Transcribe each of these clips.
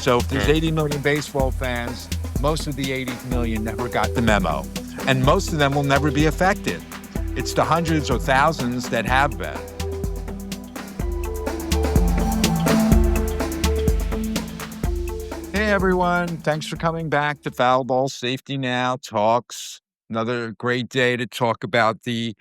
So if there's Mm. 80 million baseball fans, most of the 80 million never got the memo. And most of them will never be affected. It's the hundreds or thousands that have been. Hey, everyone. Thanks for coming back to Foul Ball Safety Now Talks. Another great day to talk about the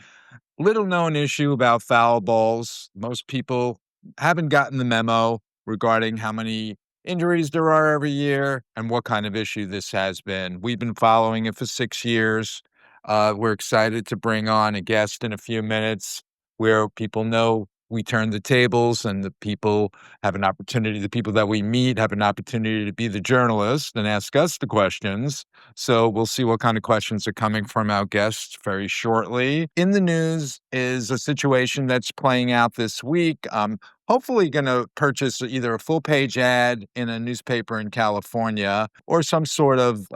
little known issue about foul balls. Most people haven't gotten the memo regarding how many injuries there are every year and what kind of issue this has been. We've been following it for 6 years. We're excited to bring on a guest in a few minutes where people know we turn the tables and the people have an opportunity, the people that we meet have an opportunity to be the journalists and ask us the questions. So we'll see what kind of questions are coming from our guests very shortly. In the news is a situation that's playing out this week. Hopefully going to purchase either a full page ad in a newspaper in California or some sort of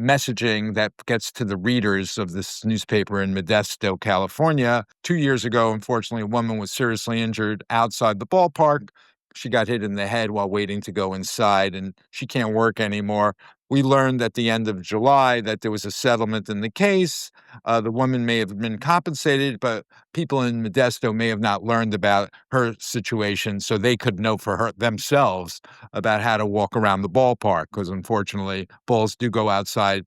messaging that gets to the readers of this newspaper in Modesto, California. 2 years ago, unfortunately, a woman was seriously injured outside the ballpark. She got hit in the head while waiting to go inside, and she can't work anymore. We learned at the end of July that there was a settlement in the case. The woman may have been compensated, but people in Modesto may have not learned about her situation, so they could know for her themselves about how to walk around the ballpark, because unfortunately, balls do go outside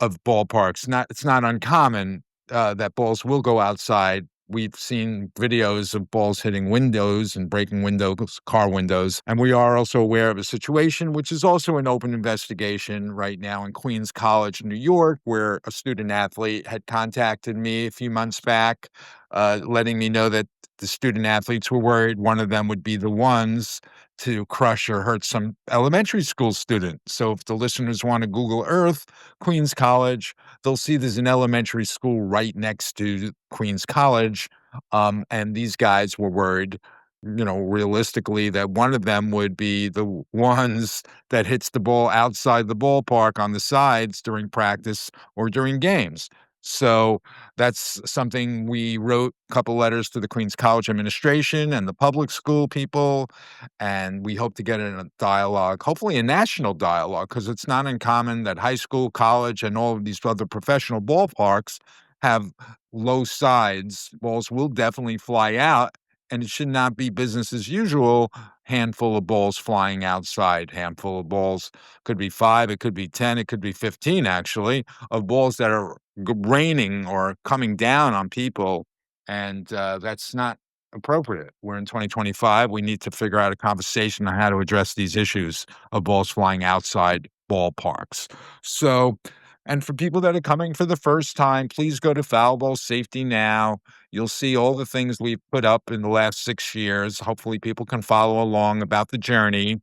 of ballparks. It's not uncommon that balls will go outside. We've seen videos of balls hitting windows and breaking windows, car windows. And we are also aware of a situation, which is also an open investigation right now in Queens College, New York, where a student athlete had contacted me a few months back, letting me know that the student athletes were worried one of them would be the ones to crush or hurt some elementary school student. So if the listeners want to Google Earth, Queens College, they'll see there's an elementary school right next to Queens College. And these guys were worried, realistically, that one of them would be the ones that hits the ball outside the ballpark on the sides during practice or during games. So that's something we wrote a couple letters to the Queens College administration and the public school people, and we hope to get in a dialogue, hopefully a national dialogue, because it's not uncommon that high school, college, and all of these other professional ballparks have low sides. Balls will definitely fly out, and it should not be business as usual. Handful of balls flying outside, handful of balls could be 5, it could be 10, it could be 15, actually, of balls that are raining or coming down on people, and that's not appropriate. We're in 2025. We need to figure out a conversation on how to address these issues of balls flying outside ballparks. So, and for people that are coming for the first time, please go to Foul Ball Safety Now. You'll see all the things we've put up in the last 6 years. Hopefully, people can follow along about the journey.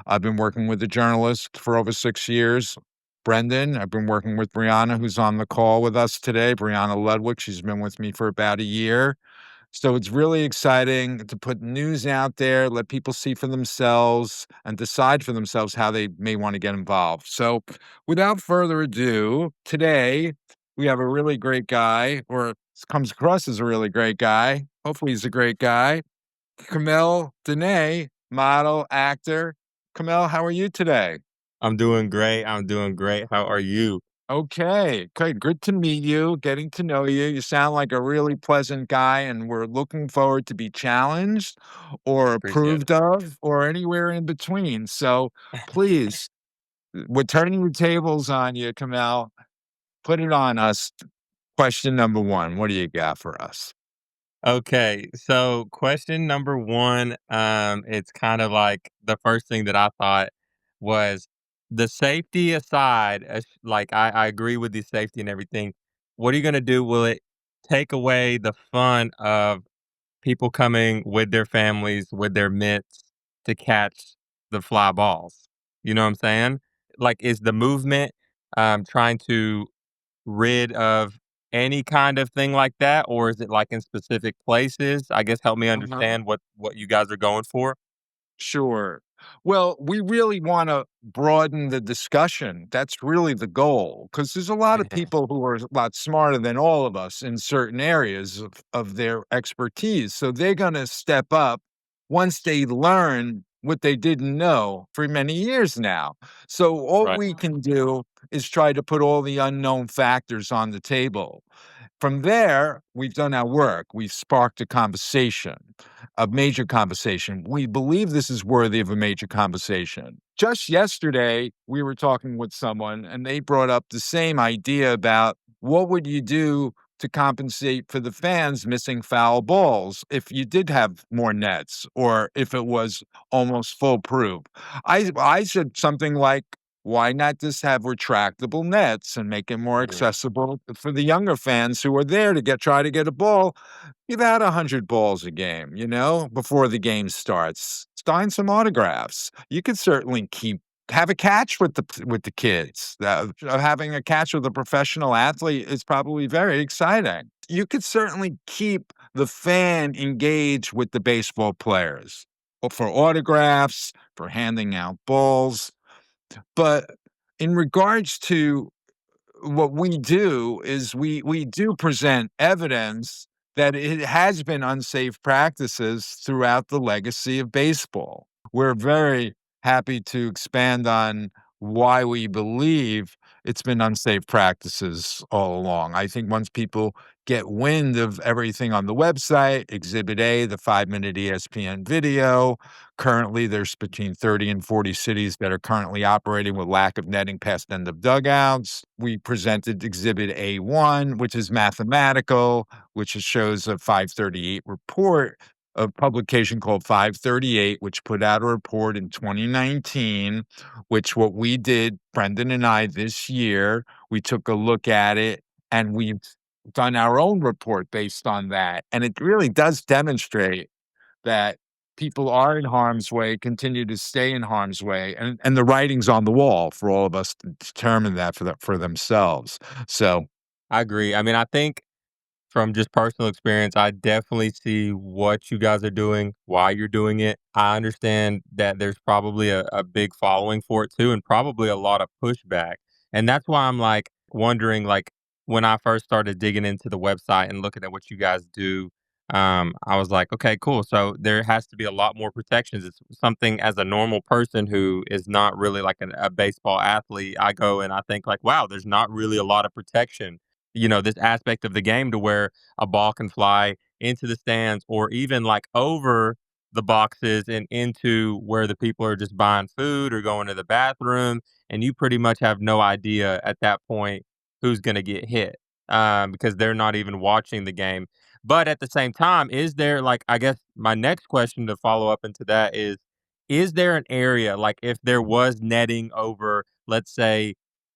I've been working with a journalist for over 6 years, Brendan. I've been working with Brianna, who's on the call with us today, Brianna Ludwig. She's been with me for about a year. So it's really exciting to put news out there, let people see for themselves and decide for themselves how they may want to get involved. So without further ado, today we have a really great guy, or comes across as a really great guy. Hopefully he's a great guy. Kamel Dene, model, actor. Kamel, how are you today? I'm doing great. I'm doing great. How are you? Okay, good to meet you, getting to know you. You sound like a really pleasant guy, and we're looking forward to be challenged or Appreciate it. approved of or anywhere in between. So please, we're turning the tables on you, Kamel. Put it on us. Question number one. What do you got for us? Okay, so question number one, it's kind of like the first thing that I thought was the safety aside, like I agree with the safety and everything. What are you gonna do? Will it take away the fun of people coming with their families, with their mitts to catch the fly balls? You know what I'm saying? Like, is the movement trying to rid of any kind of thing like that, or is it, like, in specific places? I guess help me Uh-huh. understand what you guys are going for. Sure. Well, we really want to broaden the discussion. That's really the goal, because there's a lot of people who are a lot smarter than all of us in certain areas of their expertise. So they're going to step up once they learn what they didn't know for many years now. So all Right. we can do is try to put all the unknown factors on the table. From there, we've done our work. We've sparked a conversation, a major conversation. We believe this is worthy of a major conversation. Just yesterday, we were talking with someone and they brought up the same idea about what would you do to compensate for the fans missing foul balls if you did have more nets or if it was almost foolproof. I said something like, why not just have retractable nets and make it more Mhm. accessible for the younger fans who are there to try to get a ball? Give out 100 balls a game, before the game starts. Sign some autographs. You could certainly have a catch with the kids. Having a catch with a professional athlete is probably very exciting. You could certainly keep the fan engaged with the baseball players for autographs, for handing out balls. But in regards to what we do is we do present evidence that it has been unsafe practices throughout the legacy of baseball. We're very happy to expand on why we believe it's been unsafe practices all along. I think once people get wind of everything on the website, Exhibit A, the 5-minute ESPN video, currently there's between 30 and 40 cities that are currently operating with lack of netting past end of dugouts. We presented Exhibit A1, which is mathematical, which shows a 538 report, a publication called 538, which put out a report in 2019, which what we did, Brendan and I, this year, we took a look at it and we've done our own report based on that. And it really does demonstrate that people are in harm's way, continue to stay in harm's way, and the writing's on the wall for all of us to determine that for themselves. So I agree. I mean, I think from just personal experience, I definitely see what you guys are doing, why you're doing it. I understand that there's probably a big following for it too, and probably a lot of pushback. And that's why I'm like wondering, like, when I first started digging into the website and looking at what you guys do, I was like, okay, cool. So there has to be a lot more protections. It's something as a normal person who is not really like a baseball athlete. I go and I think like, wow, there's not really a lot of protection, this aspect of the game to where a ball can fly into the stands or even like over the boxes and into where the people are just buying food or going to the bathroom. And you pretty much have no idea at that point who's going to get hit, because they're not even watching the game. But at the same time, is there like, I guess my next question to follow up into that is there an area like if there was netting over, let's say,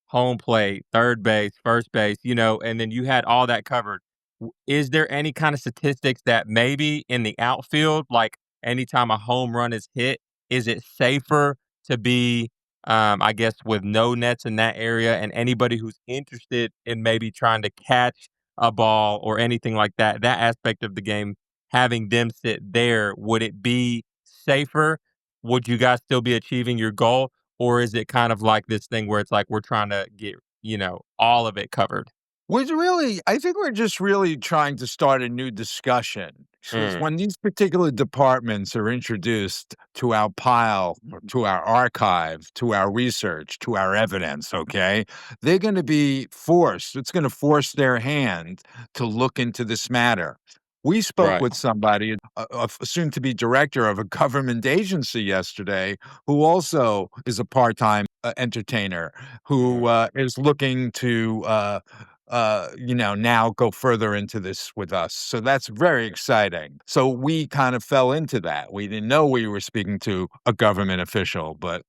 home plate, third base, first base, and then you had all that covered. Is there any kind of statistics that maybe in the outfield, like anytime a home run is hit, is it safer to be, I guess, with no nets in that area and anybody who's interested in maybe trying to catch a ball or anything like that, that aspect of the game, having them sit there, would it be safer? Would you guys still be achieving your goal? Or is it kind of like this thing where it's like we're trying to get, all of it covered? I think we're just really trying to start a new discussion. Because Mm, when these particular departments are introduced to our pile, or to our archive, to our research, to our evidence, okay, they're going to be forced, it's going to force their hand to look into this matter. We spoke right. with somebody, a soon to be director of a government agency yesterday, who also is a part time entertainer who Mm, is looking to now go further into this with us. So that's very exciting. So we kind of fell into that. We didn't know we were speaking to a government official, but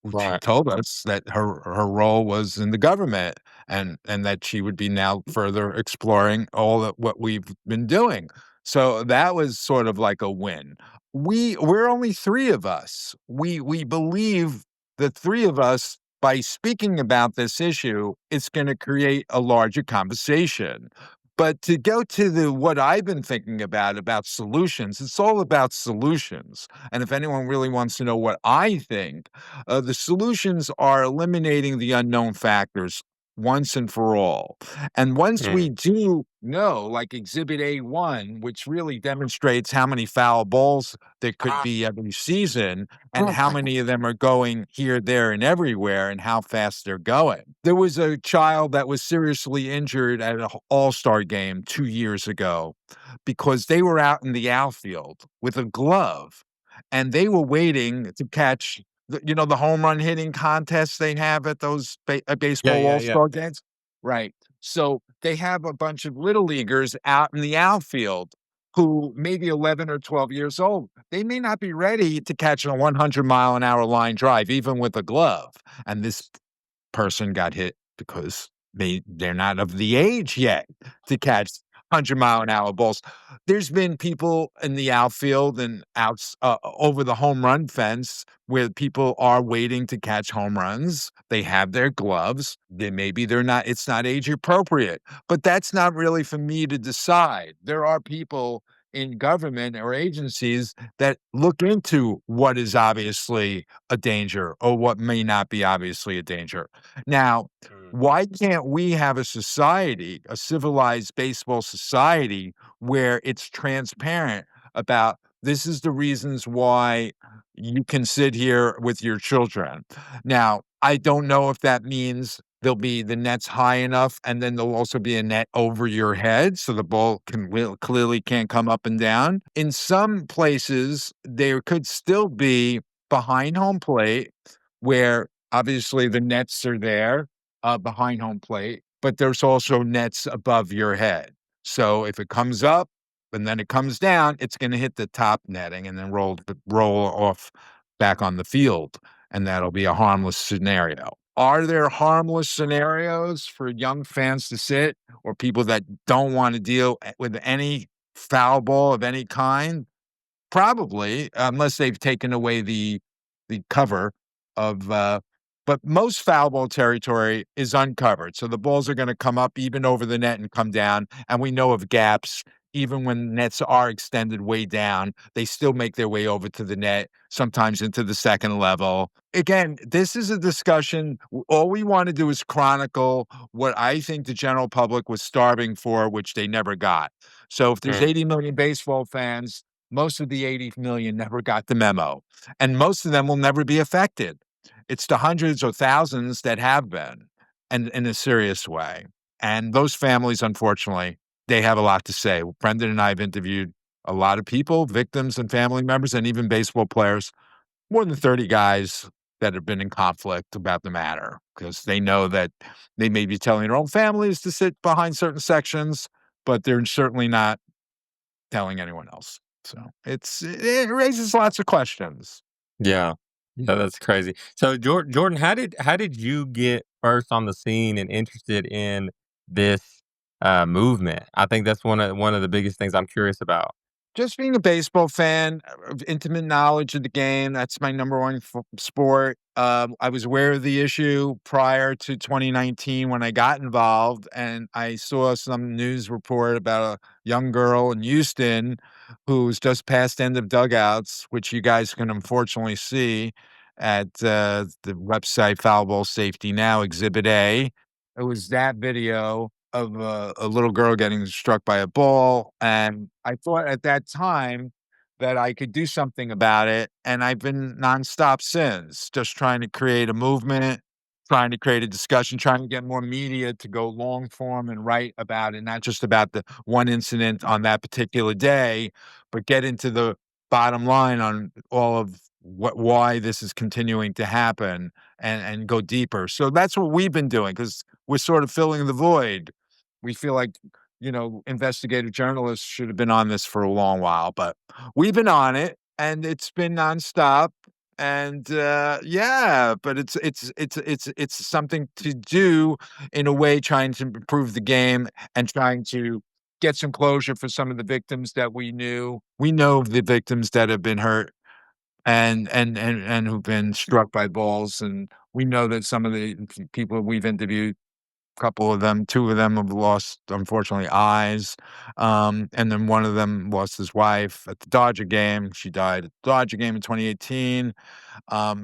she right. told us that her role was in the government and that she would be now further exploring all of what we've been doing. So that was sort of like a win. We're only three of us. We believe the three of us by speaking about this issue, it's going to create a larger conversation. But to go to the what I've been thinking about solutions, it's all about solutions. And if anyone really wants to know what I think, the solutions are eliminating the unknown factors. once and for all. And once we Mm. do know, like Exhibit A1, which really demonstrates how many foul balls there could be every season and how many of them are going here, there, and everywhere and how fast they're going. There was a child that was seriously injured at an all-star game 2 years ago because they were out in the outfield with a glove and they were waiting to catch the home run hitting contests they have at those Yeah, baseball yeah, yeah. all-star games? Right. So they have a bunch of little leaguers out in the outfield who may be 11 or 12 years old. They may not be ready to catch a 100-mile-an-hour line drive, even with a glove. And this person got hit because they're not of the age yet to catch 100-mile-an-hour balls. There's been people in the outfield and outs over the home run fence where people are waiting to catch home runs. They have their gloves. Maybe they're not, it's not age appropriate, but that's not really for me to decide. There are people in government or agencies that look into what is obviously a danger or what may not be obviously a danger. Now, Mm. why can't we have a society, a civilized baseball society, where it's transparent about this is the reasons why you can sit here with your children? Now, I don't know if that means there'll be the nets high enough, and then there'll also be a net over your head so the ball clearly can't come up and down. In some places, there could still be behind home plate where obviously the nets are there behind home plate, but there's also nets above your head. So if it comes up and then it comes down, it's going to hit the top netting and then roll off back on the field, and that'll be a harmless scenario. Are there harmless scenarios for young fans to sit or people that don't want to deal with any foul ball of any kind? Probably, unless they've taken away the cover of, but most foul ball territory is uncovered, so the balls are gonna come up even over the net and come down, and we know of gaps. Even when nets are extended way down, they still make their way over to the net, sometimes into the second level. Again, this is a discussion all we wanna do is chronicle what I think the general public was starving for, which they never got. So if there's Mm. 80,000,000 baseball fans, most of the 80,000,000 never got the memo, and most of them will never be affected. It's the hundreds or thousands that have been, and in a serious way. And those families, unfortunately, they have a lot to say. Brendan and I have interviewed a lot of people, victims and family members, and even baseball players, more than 30 guys that have been in conflict about the matter because they know that they may be telling their own families to sit behind certain sections, but they're certainly not telling anyone else. So it raises lots of questions. Yeah. Yeah, that's crazy. So Jordan, how did you get first on the scene and interested in this movement? I think that's one of the biggest things I'm curious about. Just being a baseball fan, of intimate knowledge of the game, that's my number one sport. I was aware of the issue prior to 2019 when I got involved, and I saw some news report about a young girl in Houston who's just past end of dugouts, which you guys can unfortunately see at the website Foul Ball Safety Now, Exhibit A. It was that video of a little girl getting struck by a ball, and I thought at that time that I could do something about it, and I've been nonstop since, just trying to create a movement, trying to create a discussion, trying to get more media to go long form and write about it, not just about the one incident on that particular day, but get into the bottom line on all of why this is continuing to happen and go deeper. So that's what we've been doing because we're sort of filling the void. We feel like, investigative journalists should have been on this for a long while, but we've been on it and it's been nonstop. And yeah, but it's something to do in a way, trying to improve the game and trying to get some closure for some of the victims that we knew. We know the victims that have been hurt and who've been struck by balls, and we know that some of the people we've interviewed couple of them 2 of them have lost, unfortunately, eyes, and then one of them lost his wife at the Dodger game. She died at the Dodger game in 2018.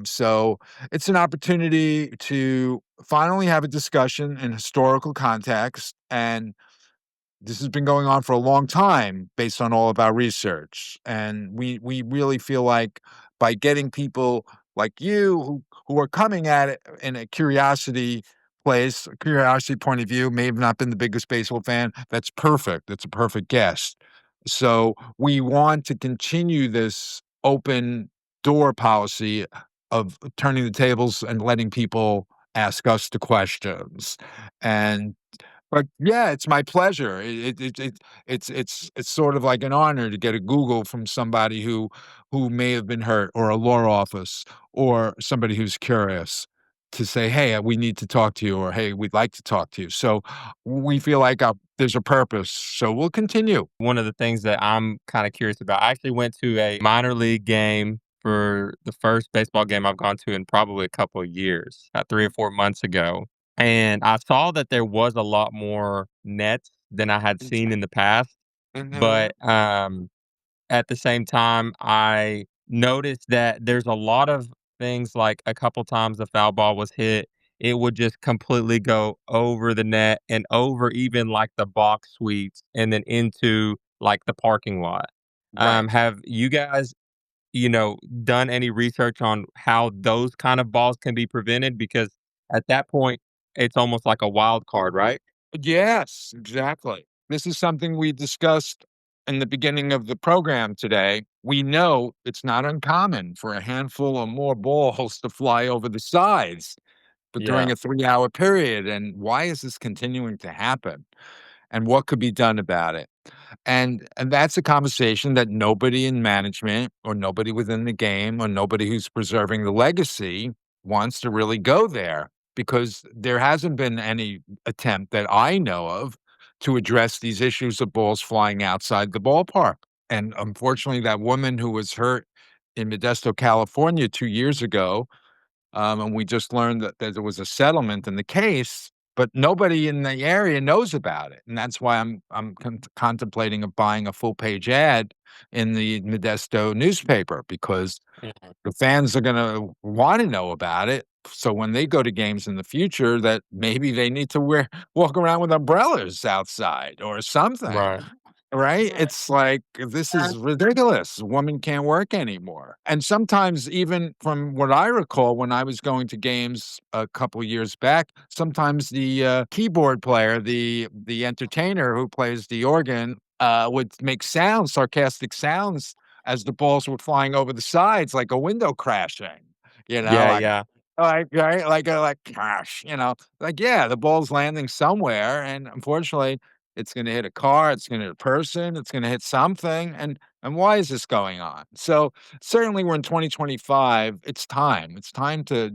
So it's an opportunity to finally have a discussion in historical context, and this has been going on for a long time based on all of our research. And we really feel like by getting people like you who are coming at it in a curiosity place, a curiosity point of view, may have not been the biggest baseball fan. That's perfect. That's a perfect guest. So we want to continue this open door policy of turning the tables and letting people ask us the questions. And but yeah, it's my pleasure. It's sort of like an honor to get a Google from somebody who may have been hurt, or a law office, or somebody who's curious to say, "Hey, we need to talk to you," or "Hey, we'd like to talk to you." So we feel like there's a purpose. So we'll continue. One of the things that I'm kinda curious about, I actually went to a minor league game for the first baseball game I've gone to in probably a couple of years, 3 or 4 months ago, and I saw that there was a lot more nets than I had seen in the past, Mhm. but, at the same time, I noticed that there's a lot of things like a couple times the foul ball was hit, it would just completely go over the net and over even like the box suites and then into like the parking lot. Right. Have you guys, done any research on how those kind of balls can be prevented? Because at that point, it's almost like a wild card, right? Yes, exactly. This is something we discussed in the beginning of the program today. We know it's not uncommon for a handful or more balls to fly over the sides, but during Yeah, a 3-hour period. And why is this continuing to happen? And what could be done about it? And that's a conversation that nobody in management, or nobody within the game, or nobody who's preserving the legacy wants to really go there, because there hasn't been any attempt that I know of to address these issues of balls flying outside the ballpark. And unfortunately, that woman who was hurt in Modesto, California 2 years ago, and we just learned that there was a settlement in the case, but nobody in the area knows about it, and that's why I'm contemplating of buying a full page ad in the Modesto newspaper, because mhm, the fans are gonna wanna know about it, so when they go to games in the future, that maybe they need to walk around with umbrellas outside or something. right. Right? It's like, this is ridiculous. A woman can't work anymore. And sometimes, even from what I recall when I was going to games a couple years back, sometimes the, keyboard player, the entertainer who plays the organ, would make sounds, sarcastic sounds, as the balls were flying over the sides like a window crashing, Yeah, like yeah, right? Like, crash, like, yeah, the ball's landing somewhere, and unfortunately it's gonna hit a car, it's gonna hit a person, it's gonna hit something, and why is this going on? So, certainly we're in 2025, it's time. It's time to,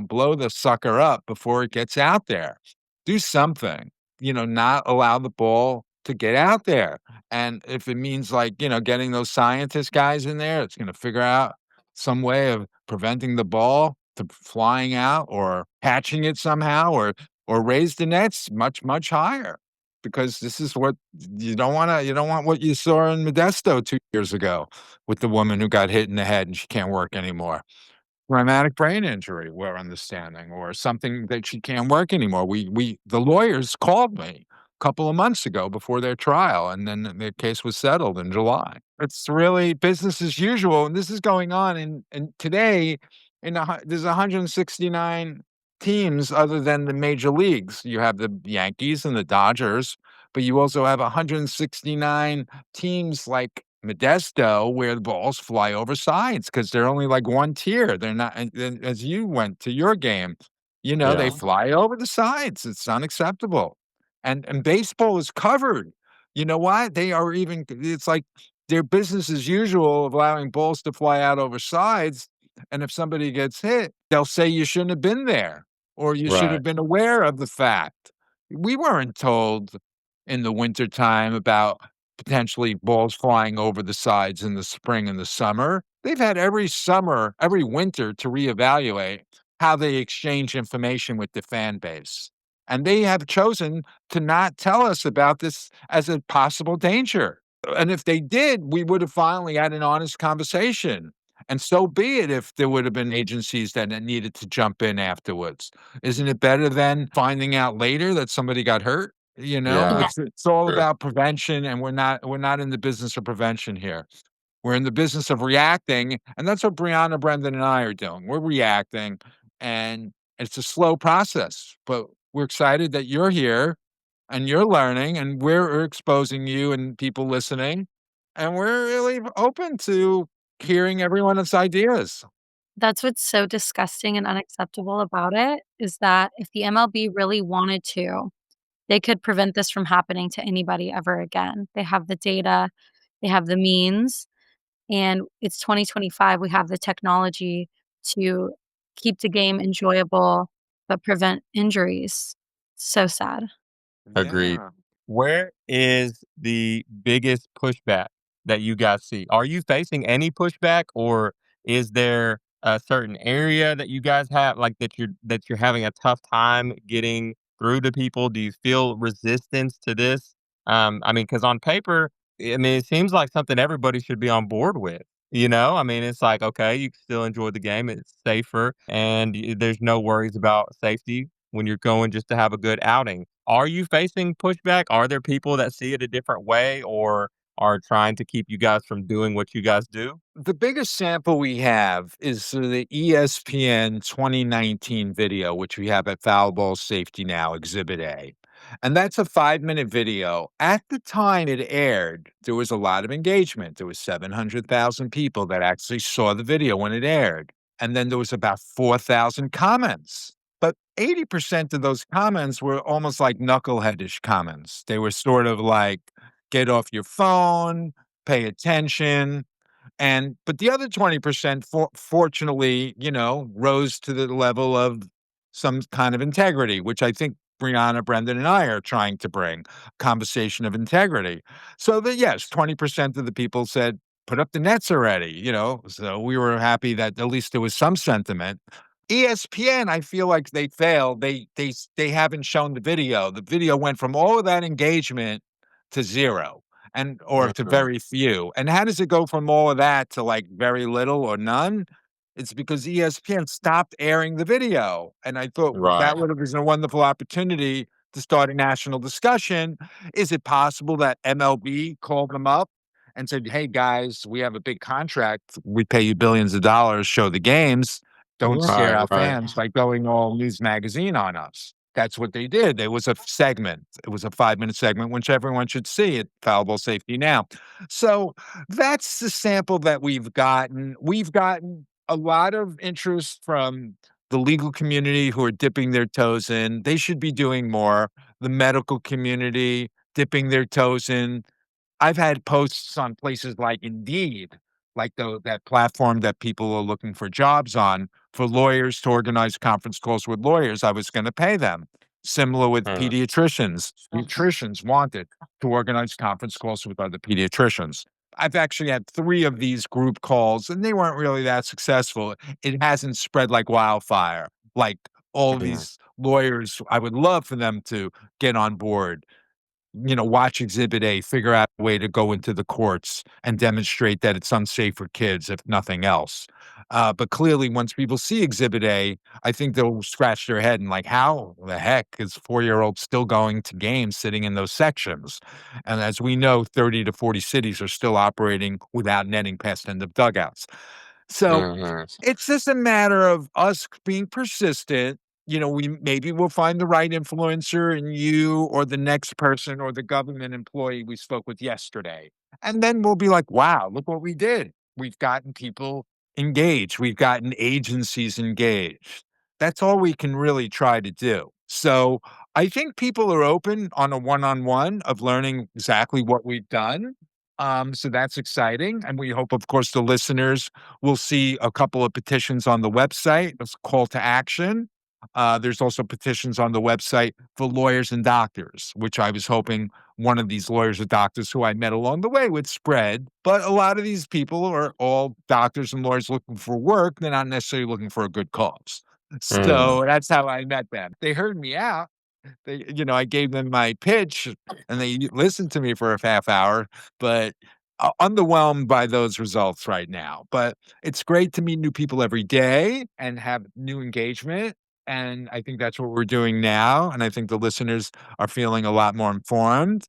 blow the sucker up before it gets out there. Do something, not allow the ball to get out there, and if it means, like, getting those scientist guys in there, it's gonna figure out some way of preventing the ball to flying out, or catching it somehow, or raise the nets much, much higher, because this is what you don't want what you saw in Modesto 2 years ago with the woman who got hit in the head and she can't work anymore. Traumatic brain injury, we're understanding, or something that she can't work anymore. The lawyers called me a couple of months ago before their trial, and then their case was settled in July. It's really business as usual, and this is going on, and today, there's 169 teams other than the major leagues. You have the Yankees and the Dodgers, but you also have 169 teams like Modesto, where the balls fly over sides because 'cause they're only like 1 tier. They're not, and then as you went to your game, they yeah, fly over the sides. It's unacceptable. And baseball is covered. You know why? They are even it's like their business as usual of allowing balls to fly out over sides, and if somebody gets hit, they'll say you shouldn't have been there, or you should right. have been aware of the fact. We weren't told in the wintertime about potentially balls flying over the sides in the spring and the summer. They've had every summer, every winter to reevaluate how they exchange information with the fan base. And they have chosen to not tell us about this as a possible danger. And if they did, we would have finally had an honest conversation. And so be it if there would have been agencies that needed to jump in afterwards. Isn't it better than finding out later that somebody got hurt? You know, Yeah, it's all true. about prevention, and we're not in the business of prevention here. We're in the business of reacting, and that's what Brianna, Brendan, and I are doing. We're reacting, and it's a slow process, but we're excited that you're here and you're learning, and we're exposing you and people listening, and we're really open to hearing everyone's ideas. That's what's so disgusting and unacceptable about it, is that if the MLB really wanted to, they could prevent this from happening to anybody ever again. They have the data, they have the means, and it's 2025. We have the technology to keep the game enjoyable, but prevent injuries. So sad. Agreed. Yeah. Where is the biggest pushback that you guys see? Are you facing any pushback, or is there a certain area that you guys have, like, that you're having a tough time getting through to people? Do you feel resistance to this? I mean, because on paper, I mean, it seems like something everybody should be on board with. I mean, it's like, okay, you can still enjoy the game. It's safer, and there's no worries about safety when you're going just to have a good outing. Are you facing pushback? Are there people that see it a different way, or are trying to keep you guys from doing what you guys do? The biggest sample we have is the ESPN 2019 video, which we have at Foul Ball Safety Now, Exhibit A. And that's a 5-minute video. At the time it aired, there was a lot of engagement. There was 700,000 people that actually saw the video when it aired. And then there was about 4,000 comments. But 80% of those comments were almost like knuckleheadish comments. They were sort of like, get off your phone, pay attention, but the other 20% fortunately, rose to the level of some kind of integrity, which I think Brianna, Brendan, and I are trying to bring, conversation of integrity. So that, yes, 20% of the people said, put up the nets already, so we were happy that at least there was some sentiment. ESPN, I feel like they failed. They haven't shown the video. The video went from all of that engagement to zero or to Mhm. very few. And how does it go from all of that to like very little or none? It's because ESPN stopped airing the video. And I thought Right. that would have been a wonderful opportunity to start a national discussion. Is it possible that MLB called them up and said, hey guys, we have a big contract. We pay you billions of dollars, show the games. Don't scare Right, our right. fans by going all news magazine on us. That's what they did. There was a segment. It was a 5-minute segment, which everyone should see at Fallible Safety Now. So that's the sample that we've gotten. We've gotten a lot of interest from the legal community who are dipping their toes in. They should be doing more. The medical community dipping their toes in. I've had posts on places like Indeed, like that platform that people are looking for jobs on, for lawyers to organize conference calls with lawyers. I was gonna pay them. Similar with Mm, pediatricians. Nutritionists wanted to organize conference calls with other pediatricians. I've actually had 3 of these group calls, and they weren't really that successful. It hasn't spread like wildfire. Like, all of mhm, these lawyers, I would love for them to get on board, watch Exhibit A, figure out a way to go into the courts and demonstrate that it's unsafe for kids, if nothing else. But clearly, once people see Exhibit A, I think they'll scratch their head and like, how the heck is 4-year-olds still going to games sitting in those sections? And as we know, 30 to 40 cities are still operating without netting past end of dugouts. So mhm, it's just a matter of us being persistent. We'll find the right influencer in you or the next person or the government employee we spoke with yesterday. And then we'll be like, wow, look what we did. We've gotten people engaged. We've gotten agencies engaged. That's all we can really try to do. So I think people are open on a one-on-one of learning exactly what we've done. So that's exciting. And we hope, of course, the listeners will see a couple of petitions on the website. It's a call to action. There's also petitions on the website for lawyers and doctors, which I was hoping one of these lawyers or doctors who I met along the way would spread. But a lot of these people are all doctors and lawyers looking for work. They're not necessarily looking for a good cause. mm. So that's how I met them. They heard me out. I gave them my pitch and they listened to me for a half hour, but underwhelmed by those results right now. But it's great to meet new people every day and have new engagement. And I think that's what we're doing now. And I think the listeners are feeling a lot more informed.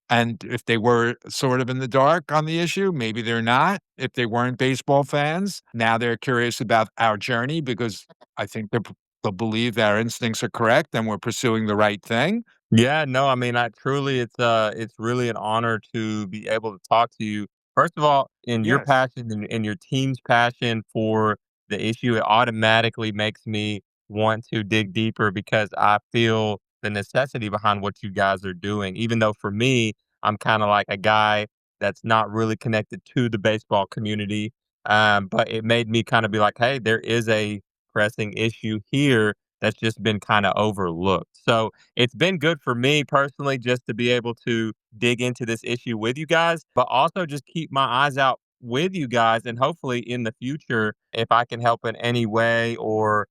And if they were sort of in the dark on the issue, maybe they're not. If they weren't baseball fans, now they're curious about our journey because I think they'll believe that our instincts are correct and we're pursuing the right thing. Yeah, no, I mean, I truly, it's really an honor to be able to talk to you. First of all, in your Yes. passion and your team's passion for the issue, it automatically makes me want to dig deeper because I feel the necessity behind what you guys are doing. Even though for me, I'm kind of like a guy that's not really connected to the baseball community. But it made me kind of be like, hey, there is a pressing issue here that's just been kind of overlooked. So, it's been good for me personally just to be able to dig into this issue with you guys, but also just keep my eyes out with you guys. And hopefully in the future, if I can help in any way or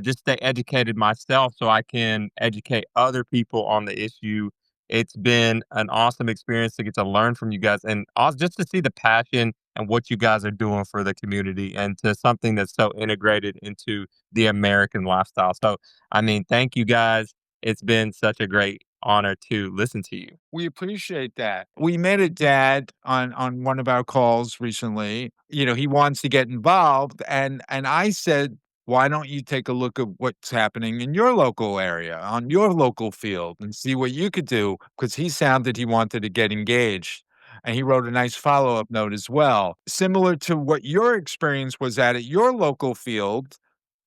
just stay educated myself so I can educate other people on the issue. It's been an awesome experience to get to learn from you guys and also just to see the passion and what you guys are doing for the community and to something that's so integrated into the American lifestyle. So, I mean, thank you guys. It's been such a great honor to listen to you. We appreciate that. We met a dad on one of our calls recently. He wants to get involved, and I said, "Why don't you take a look at what's happening in your local area, on your local field, and see what you could do?" Because he sounded he wanted to get engaged, and he wrote a nice follow-up note as well. Similar to what your experience was at your local field,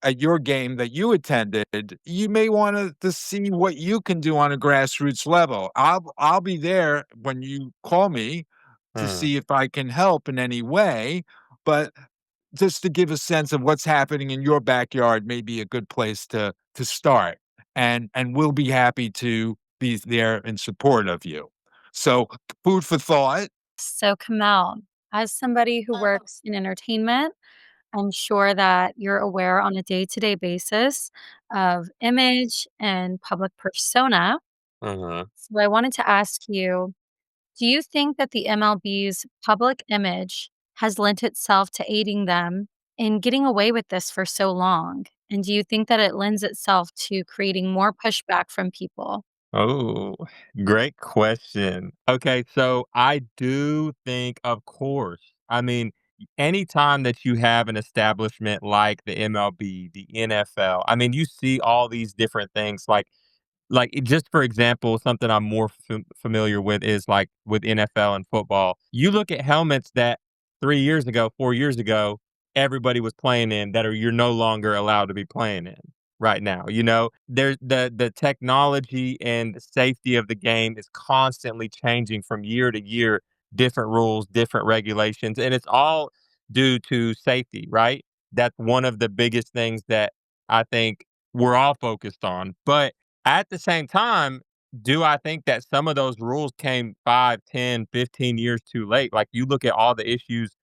at your game that you attended, you may wanna to see what you can do on a grassroots level. I'll be there when you call me to Mm. see if I can help in any way, but just to give a sense of what's happening in your backyard may be a good place to start, and we'll be happy to be there in support of you. So, food for thought. So, Kamel, as somebody who works in entertainment, I'm sure that you're aware on a day-to-day basis of image and public persona. Uh-huh. So I wanted to ask you, do you think that the MLB's public image has lent itself to aiding them in getting away with this for so long? And do you think that it lends itself to creating more pushback from people? Oh, great question. Okay, so I do think, of course. I mean, anytime that you have an establishment like the MLB, the NFL, I mean, you see all these different things just for example, something I'm more familiar with is like with NFL and football. You look at helmets that 3 years ago, 4 years ago, everybody was playing in that are you're no longer allowed to be playing in right now. There's the technology and the safety of the game is constantly changing from year to year, different rules, different regulations, and it's all due to safety, right? That's one of the biggest things that I think we're all focused on. But at the same time, do I think that some of those rules came 5, 10, 15 years too late? Like, you look at all the issues,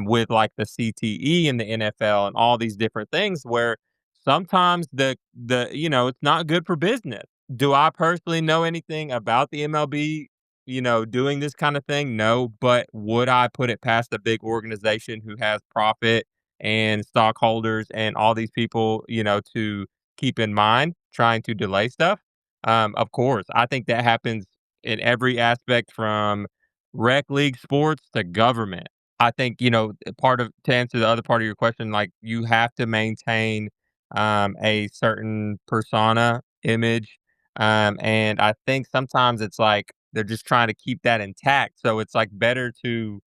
with, like, the CTE in the NFL and all these different things where sometimes it's not good for business. Do I personally know anything about the MLB, doing this kinda thing? No, but would I put it past a big organization who has profit and stockholders and all these people, to keep in mind trying to delay stuff? Of course, I think that happens in every aspect from rec league sports to government. I think, part of to answer the other part of your question, like you have to maintain a certain persona image. And I think sometimes it's like they're just trying to keep that intact. So it's like better to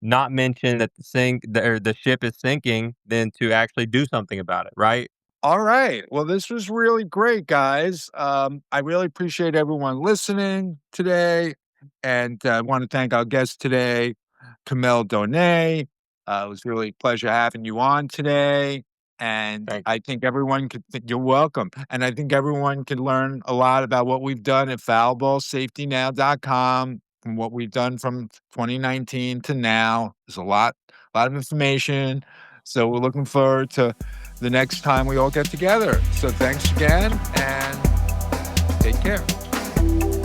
not mention that the ship is sinking than to actually do something about it, right? All right. Well, this was really great, guys. I really appreciate everyone listening today. And I want to thank our guest today, Kamel Donay. It was really a pleasure having you on today. And Thank I think everyone you're welcome. And I think everyone could learn a lot about what we've done at foulballsafetynow.com and what we've done from 2019 to now. There's a lot of information. So we're looking forward to the next time we all get together. So thanks again, and Take care.